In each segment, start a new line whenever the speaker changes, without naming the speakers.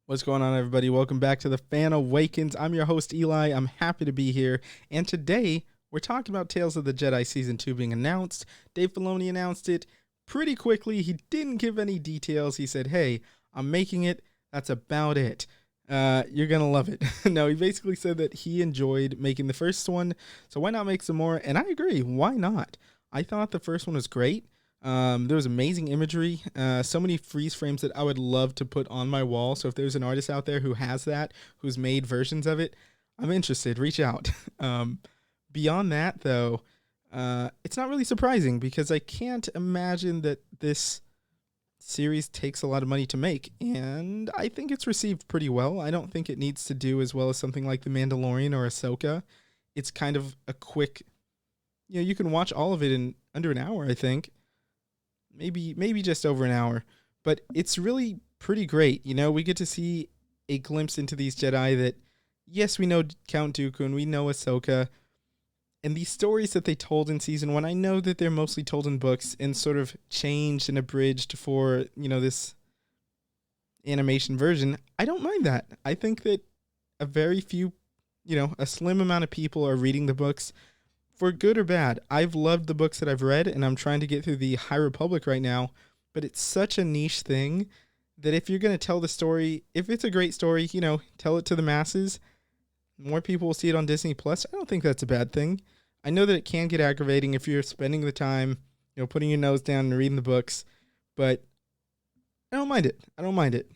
What's going on, everybody? Welcome back to the Fan Awakens. I'm your host, Eli. I'm happy to be here. And today, we're talking about Tales of the Jedi Season 2 being announced. Dave Filoni announced it pretty quickly. He didn't give any details. He said, hey, I'm making it. That's about it. You're going to love it. No, he basically said that he enjoyed making the first one, so why not make some more? And I agree. Why not? I thought the first one was great. There was amazing imagery, so many freeze frames that I would love to put on my wall. So if there's an artist out there who has that, who's made versions of it, I'm interested. Reach out. Beyond that, though, it's not really surprising because I can't imagine that this series takes a lot of money to make, and I think it's received pretty well. I don't think it needs to do as well as something like The Mandalorian or Ahsoka. It's kind of a quick, you can watch all of it in under an hour, I think. Maybe just over an hour, but it's really pretty great. We get to see a glimpse into these Jedi that, yes, we know Count Dooku and we know Ahsoka, and these stories that they told in season 1, I know that they're mostly told in books and sort of changed and abridged for, this animation version. I don't mind that. I think that a very few, a slim amount of people are reading the books. For good or bad, I've loved the books that I've read, and I'm trying to get through the High Republic right now, but it's such a niche thing that if you're going to tell the story, if it's a great story, tell it to the masses, more people will see it on Disney+. I don't think that's a bad thing. I know that it can get aggravating if you're spending the time, putting your nose down and reading the books, but I don't mind it.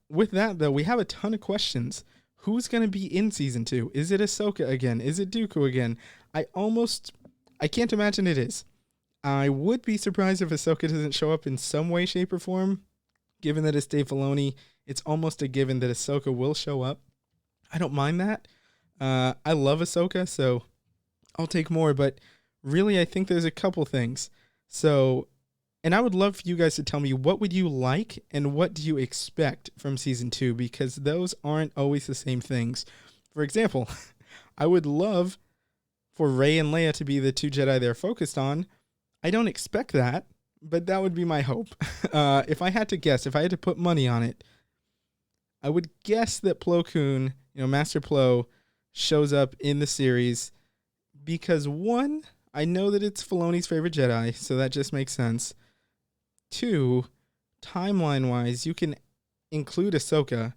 With that, though, we have a ton of questions. Who's going to be in Season 2? Is it Ahsoka again? Is it Dooku again? I can't imagine it is. I would be surprised if Ahsoka doesn't show up in some way, shape, or form. Given that it's Dave Filoni, it's almost a given that Ahsoka will show up. I don't mind that. I love Ahsoka, so I'll take more. But really, I think there's a couple things. And I would love for you guys to tell me, what would you like and what do you expect from Season 2? Because those aren't always the same things. For example, I would love for Rey and Leia to be the two Jedi they're focused on. I don't expect that, but that would be my hope. If I had to guess, if I had to put money on it, I would guess that Plo Koon, Master Plo, shows up in the series because, one, I know that it's Filoni's favorite Jedi, so that just makes sense. Two, timeline-wise, you can include Ahsoka.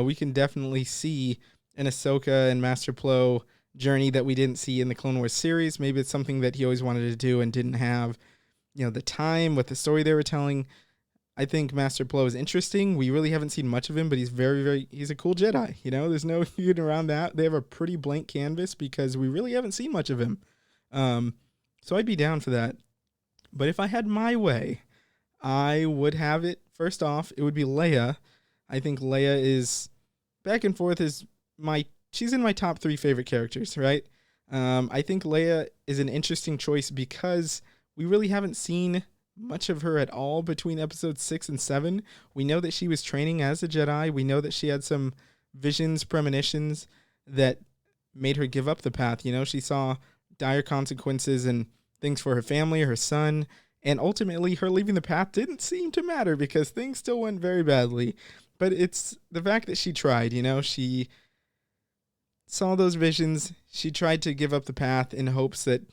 We can definitely see an Ahsoka and Master Plo journey that we didn't see in the Clone Wars series. Maybe it's something that he always wanted to do and didn't have, the time with the story they were telling. I think Master Plo is interesting. We really haven't seen much of him, but he's he's a cool Jedi. There's no getting around that. They have a pretty blank canvas because we really haven't seen much of him. So I'd be down for that. But if I had my way, I would have it. First off, it would be Leia. I think Leia is back and forth she's in my top 3 favorite characters, right? I think Leia is an interesting choice because we really haven't seen much of her at all between episodes 6 and 7. We know that she was training as a Jedi. We know that she had some visions, premonitions that made her give up the path. She saw dire consequences and things for her family, her son, and ultimately her leaving the path didn't seem to matter because things still went very badly. But it's the fact that she tried, she saw those visions. She tried to give up the path in hopes that,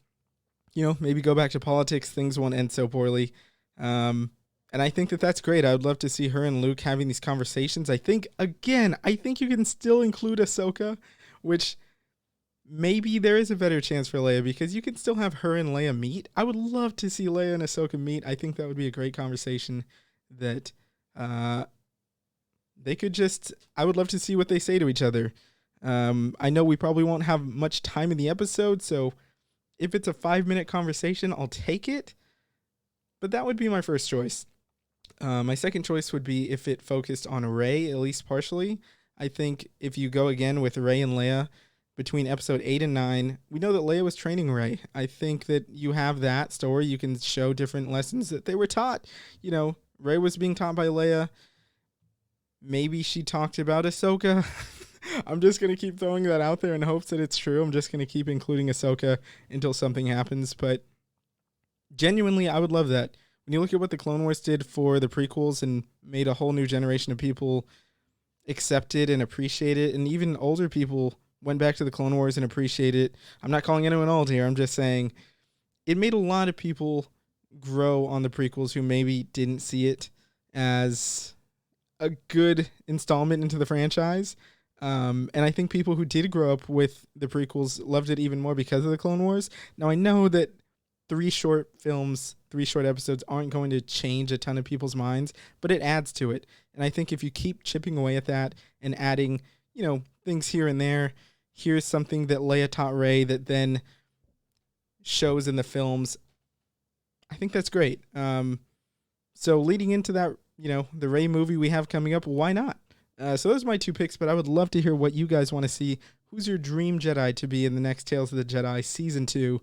maybe go back to politics. Things won't end so poorly. And I think that that's great. I would love to see her and Luke having these conversations. I think you can still include Ahsoka, which maybe there is a better chance for Leia because you can still have her and Leia meet. I would love to see Leia and Ahsoka meet. I think that would be a great conversation that they could I would love to see what they say to each other. I know we probably won't have much time in the episode, so if it's a 5-minute conversation, I'll take it. But that would be my first choice. My second choice would be if it focused on Rey, at least partially. I think if you go again with Rey and Leia between episode 8 and 9, we know that Leia was training Rey. I think that you have that story. You can show different lessons that they were taught. Rey was being taught by Leia. Maybe she talked about Ahsoka. I'm just going to keep throwing that out there in hopes that it's true. I'm just going to keep including Ahsoka until something happens. But genuinely, I would love that. When you look at what the Clone Wars did for the prequels and made a whole new generation of people accept it and appreciate it. And even older people went back to the Clone Wars and appreciate it. I'm not calling anyone old here. I'm just saying it made a lot of people grow on the prequels who maybe didn't see it as a good installment into the franchise. And I think people who did grow up with the prequels loved it even more because of the Clone Wars. Now, I know that 3 short films, 3 short episodes aren't going to change a ton of people's minds, but it adds to it. And I think if you keep chipping away at that and adding, things here and there, here's something that Leia taught Rey that then shows in the films, I think that's great. So leading into that, the Rey movie we have coming up, why not? So those are my 2 picks, but I would love to hear what you guys want to see. Who's your dream Jedi to be in the next Tales of the Jedi Season 2?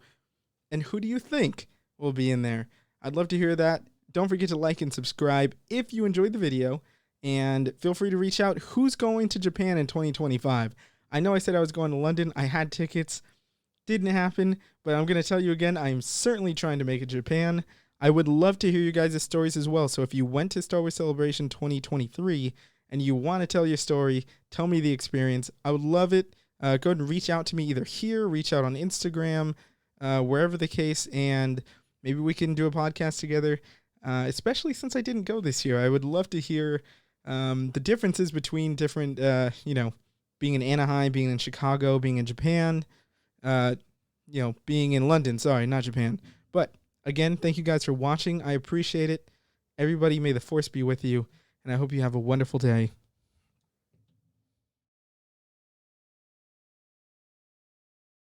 And who do you think will be in there? I'd love to hear that. Don't forget to like and subscribe if you enjoyed the video. And feel free to reach out. Who's going to Japan in 2025? I know I said I was going to London. I had tickets. Didn't happen. But I'm going to tell you again, I am certainly trying to make it to Japan. I would love to hear you guys' stories as well. So if you went to Star Wars Celebration 2023 and you want to tell your story, tell me the experience. I would love it. Go ahead and reach out to me either here, reach out on Instagram, wherever the case, and maybe we can do a podcast together, especially since I didn't go this year. I would love to hear the differences between different, being in Anaheim, being in Chicago, being in Japan, being in London. Sorry, not Japan. But again, thank you guys for watching. I appreciate it. Everybody, may the Force be with you, and I hope you have a wonderful day.